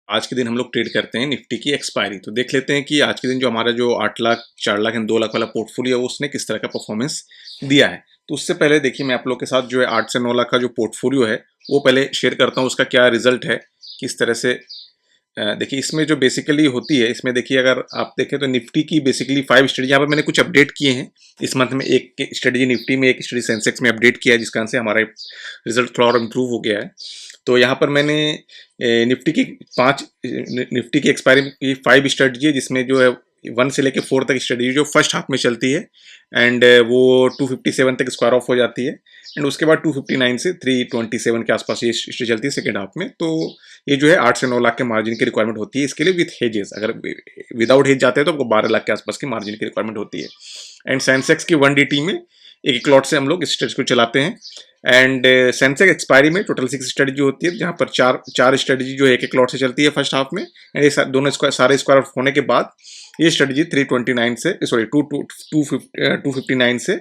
आज के दिन हम लोग ट्रेड करते हैं निफ्टी की एक्सपायरी। तो देख लेते हैं कि आज के दिन जो हमारा जो 8 लाख 4 लाख एंड 2 लाख वाला पोर्टफोलियो है उसने किस तरह का परफॉर्मेंस दिया है। तो उससे पहले देखिए मैं आप लोग के साथ जो है 8 से 9 लाख का जो पोर्टफोलियो है वो पहले शेयर करता हूँ, उसका क्या रिजल्ट है, किस तरह से। देखिए इसमें जो बेसिकली होती है, इसमें देखिए अगर आप देखें तो निफ्टी की बेसिकली 5 स्ट्रेटजी यहाँ पर मैंने कुछ अपडेट किए हैं इस मंथ में। एक स्ट्रेटजी निफ्टी में, एक स्ट्रेटजी सेंसेक्स में अपडेट किया है, जिस कारण से हमारा रिजल्ट थोड़ा और इम्प्रूव हो गया है। तो यहाँ पर मैंने निफ्टी की एक्सपायरी की 5 स्ट्रेटजी है, जिसमें जो है 1 से लेके 4 तक स्ट्रेटजी जो फर्स्ट हाफ में चलती है एंड वो 257 तक स्क्वायर ऑफ हो जाती है एंड उसके बाद 259 से 327 के आसपास ये स्ट्रेटजी चलती है सेकेंड हाफ में। तो ये जो है 8 से 9 लाख के मार्जिन की रिक्वायरमेंट होती है इसके लिए विथ हेजेस। अगर विदाउट हेज जाते हैं तो आपको 12 लाख के आसपास की मार्जिन की रिक्वायरमेंट होती है। एंड सेंसेक्स की 1DT में एक एक लॉट से हम लोग इस स्ट्रेटजी को चलाते हैं। एंड सेंसेक्स एक्सपायरी में टोटल 6 स्ट्रेटजी होती है, जहाँ पर चार स्ट्रेटजी जो एक एक लॉट से चलती है फर्स्ट हाफ में। एंड ये दोनों सारे स्क्वायर ऑफ होने के बाद ये स्ट्रेटजी 329 से सॉरी 259 से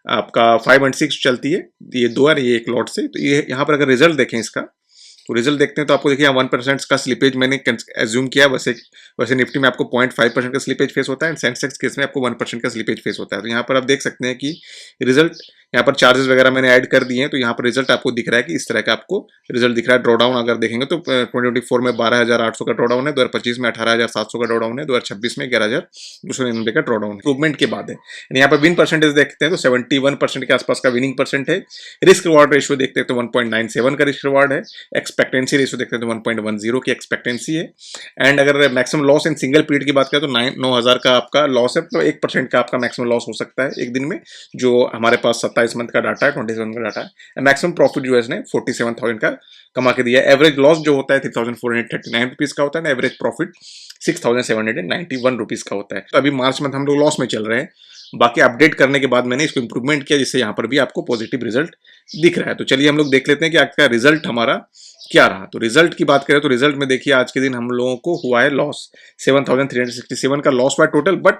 आपका 5 एंड 6 चलती है। ये दो है, ये एक लॉट से। तो ये यहाँ पर अगर रिजल्ट देखें इसका, तो रिजल्ट देखते हैं तो आपको देखिए 1% का स्लिपेज मैंने एज्यूम किया। वैसे निफ्टी में आपको 0.5% का स्लिपेज फेस होता है एंड सेंसेक्स केस में आपको 1% का स्लिपेज फेस होता है। तो यहाँ पर आप देख सकते हैं कि रिजल्ट, यहाँ पर चार्जेस वगैरह मैंने ऐड कर दिए हैं, तो यहाँ पर रिजल्ट आपको दिख रहा है कि इस तरह का आपको रिजल्ट दिख रहा है। ड्रॉडाउन अगर देखेंगे तो 2024 में 12,800 का ड्रॉडाउन है, 2025 में 18,700 का ड्रॉडाउन है, 2026 में 11,299 का ड्रॉडाउन है। इम्प्रूवमेंट के बाद है। यहाँ पर विन परसेंटेज देखते हैं तो 71% के आसपास का विनिंग परसेंट है। रिस्क रिवार्ड रेशियो देखते हैं तो 1.97 का रिस्क रिवार्ड है। एक्सपेक्टेंसी रेशियो देखते हैं तो 1.10 की एक्सपेक्टेंसी है। एंड अगर maximum loss in single period की बात करें तो 9,000 का आपका लॉस है, तो 1% का आपका मैक्सिमम लॉस हो सकता है एक दिन में, जो हमारे पास 27 मंथ का डाटा है, 27 का डाटा है। मैक्सिमम प्रॉफिट जो है इसने 47,000 का कमा के दिया है। एवरेज लॉस जो होता है 3,439 रुपीज का होता है, एवरेज प्रॉफिट 6,791 रुपीज का होता है। तो अभी मार्च मंथ हम लोग लॉस में चल रहे हैं। बाकी अपडेट करने के बाद मैंने इसको इंप्रूवमेंट किया, जिससे यहाँ पर भी आपको पॉजिटिव रिजल्ट दिख रहा है। तो चलिए हम लोग देख लेते हैं कि आज का रिजल्ट हमारा क्या रहा। तो रिजल्ट की बात करें तो रिजल्ट में देखिए आज के दिन हम लोगों को हुआ है लॉस, 7,367 का लॉस हुआ है टोटल। बट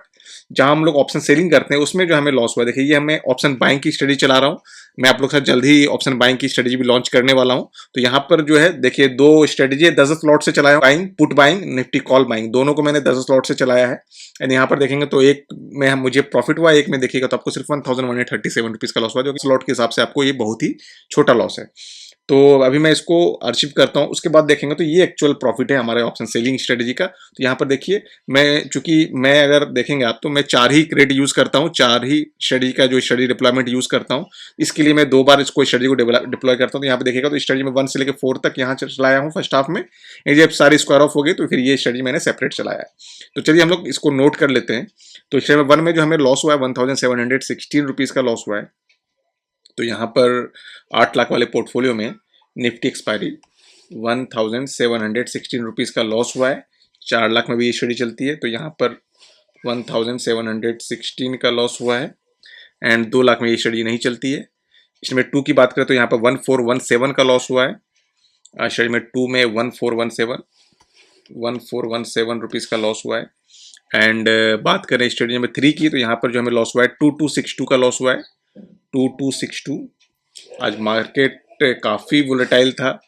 जहां हम लोग ऑप्शन सेलिंग करते हैं उसमें जो हमें लॉस हुआ है, देखिए ये हमें ऑप्शन बाइंग की स्टडी चला रहा हूँ मैं, आप लोग के साथ जल्द ही ऑप्शन बाइंग की स्ट्रेटजी भी लॉन्च करने वाला हूं। तो यहाँ पर जो है देखिए 2 स्ट्रेटजी 10 लॉट से चलाया, buying put buying, Nifty call buying, दोनों को मैंने 10 लॉट से चलाया है। एंड यहाँ पर देखेंगे तो एक में मुझे प्रॉफिट हुआ, एक में देखिएगा तो आपको सिर्फ 1,137 रुपीज का लॉस हुआ, जो कि स्लॉट के हिसाब से आपको ये बहुत ही छोटा लॉस है। तो अभी मैं इसको अर्चिव करता हूं, उसके बाद देखेंगे तो ये एक्चुअल प्रॉफिट है हमारे ऑप्शन सेलिंग स्ट्रेटजी का। तो यहाँ पर देखिए चूंकि मैं अगर देखेंगे आप तो मैं 4 ही क्रेडिट यूज करता हूँ, 4 ही स्ट्रेटजी का जो स्ट्रेटजी डिप्लॉयमेंट यूज करता हूँ। इसके लिए मैं 2 बार इसको स्ट्रेटजी को डिप्लॉय करता हूँ। तो यहाँ पे देखिएगा तो स्ट्रेटजी में 1 से लेकर 4 तक यहाँ चलाया हूँ फर्स्ट हाफ में। जब सारी स्क्वायर ऑफ हो गई तो फिर ये स्ट्रेटजी मैंने सेपरेट चलाया है। तो चलिए हम लोग इसको नोट कर लेते हैं। तो स्ट्रेटजी 1 में जो हमें लॉस हुआ है 1,716 रुपीज का लॉस हुआ है। तो यहाँ पर 8 लाख वाले पोर्टफोलियो में निफ्टी एक्सपायरी 1,716 रुपीज़ का लॉस हुआ है। 4 लाख में भी ये स्टडी चलती है, तो यहाँ पर 1,716 का लॉस हुआ है। एंड 2 लाख में ये स्टडी नहीं चलती है। इसमें 2 की बात करें तो यहाँ पर 1,417 का लॉस हुआ है। स्टडी में 2 में 1,417 रुपीज़ का लॉस हुआ है। एंड बात करें स्टडी नंबर 3 की, तो यहाँ पर जो हमें लॉस हुआ है 2,262 का लॉस हुआ है। 2,262। आज मार्केट काफ़ी वोलेटाइल था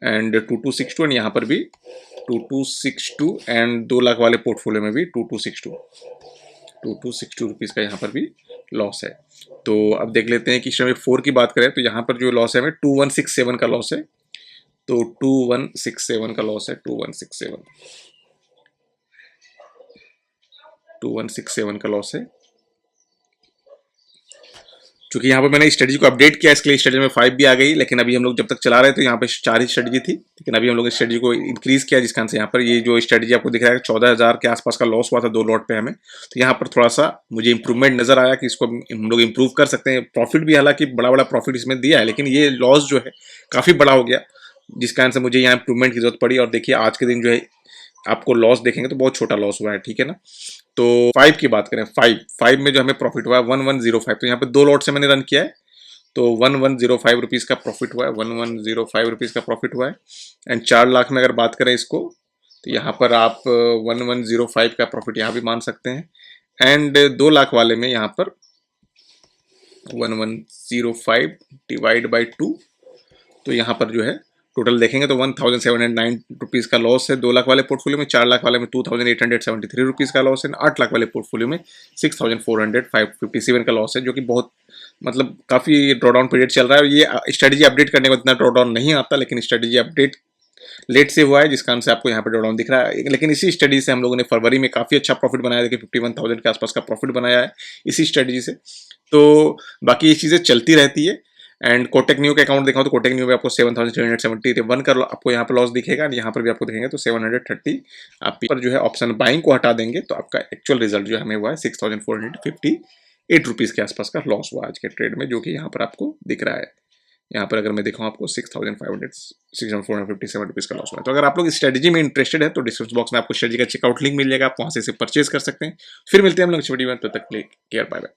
एंड 2,262 एंड यहाँ पर भी 2,262 एंड 2 लाख वाले पोर्टफोलियो में भी 2,262 रुपीज़ का यहाँ पर भी लॉस है। तो अब देख लेते हैं कि श्रमिक 4 की बात करें तो यहाँ पर जो लॉस है हमें 2,167 का लॉस है। तो 2,167 का लॉस है, 2,167 का लॉस है। चूंकि यहाँ पर मैंने स्ट्रेटजी को अपडेट किया, इसके लिए स्ट्रेटजी में 5 भी आ गई, लेकिन अभी हम लोग जब तक चला रहे थे यहाँ पे 4 ही स्ट्रेटजी थी, लेकिन अभी हम लोग स्ट्रेटजी को इंक्रीज किया, जिस कारण से यहाँ पर ये जो स्ट्रेटजी आपको दिख रहा है 14,000 के आसपास का लॉस हुआ था 2 लॉट पे हमें। तो यहाँ पर थोड़ा सा मुझे इंप्रूवमेंट नजर आया कि इसको हम लोग इंप्रूव कर सकते हैं। प्रॉफिट भी हालांकि बड़ा प्रॉफिट इसमें दिया है, लेकिन ये लॉस जो है काफ़ी बड़ा हो गया, जिस कारण से मुझे यहाँ इंप्रूवमेंट की जरूरत पड़ी। और देखिए आज के दिन जो है आपको लॉस देखेंगे तो बहुत छोटा लॉस हुआ है, ठीक है ना। तो 5 की बात करें, 5 में जो हमें प्रॉफिट हुआ है 1,105। तो यहाँ पे 2 लॉट से मैंने रन किया है, तो 1,105 रुपीज़ का प्रॉफिट हुआ है, 1,105 रुपीज़ का प्रॉफिट हुआ है। एंड 4 लाख में अगर बात करें इसको, तो यहाँ पर आप 1,105 का प्रॉफिट यहाँ भी मान सकते हैं। एंड 2 लाख वाले में यहाँ पर 1,105 डिवाइड बाई 2, तो यहाँ पर जो है टोटल देखेंगे तो 1709 रुपीज़ का लॉस है 2 लाख वाले पोर्टफोलियो में, 4 लाख वाले में 2873 रुपीज़ का लॉस है, 8 लाख वाले पोर्टफोलियो में 6457 का लॉस है, जो कि बहुत मतलब काफ़ी ड्रॉडाउन पीरियड चल रहा है। ये स्ट्रेटेजी अपडेट करने में इतना ड्रॉडाउन नहीं आता, लेकिन स्ट्रेटेजी अपडेट लेट से हुआ है, जिस कारण से आपको यहाँ पर ड्रॉडाउन दिख रहा है। लेकिन इसी स्ट्रेटेजी से हम लोगों ने फरवरी में काफ़ी अच्छा प्रॉफिट बनाया, देखिए 51,000 के आसपास का प्रॉफिट बनाया है इसी स्ट्रेटेजी से। तो बाकी ये चीज़ें चलती रहती है। एंड कोटक न्यू का अकाउंट दिखाऊं तो कोटक न्यू में आपको 7,371 का आपको यहाँ पर लॉस दिखेगा, यहाँ पर भी आपको दिखेंगे तो 730। आप पर जो है ऑप्शन बाइंग को हटा देंगे तो आपका एक्चुअल रिजल्ट जो हमें हुआ है 6,458 रुपीज़ के आसपास का लॉस हुआ आज के ट्रेड में, जो कि यहाँ पर आपको दिख रहा है। यहाँ पर अगर मैं दिखाऊँ आपको 6,457 रुपीज़ का लॉस हुआ है। तो अगर आप लोग इस स्ट्रेटजी में इंटरेस्टेड है तो डिस्क्रिप्शन बॉक्स में आपको स्ट्रेटजी का चेकआउट लिंक मिल जाएगा, आप वहाँ से परचेज कर सकते हैं। फिर मिलते हैं हम लोग इस वीडियो में, तब तक केयर, बाय बाय।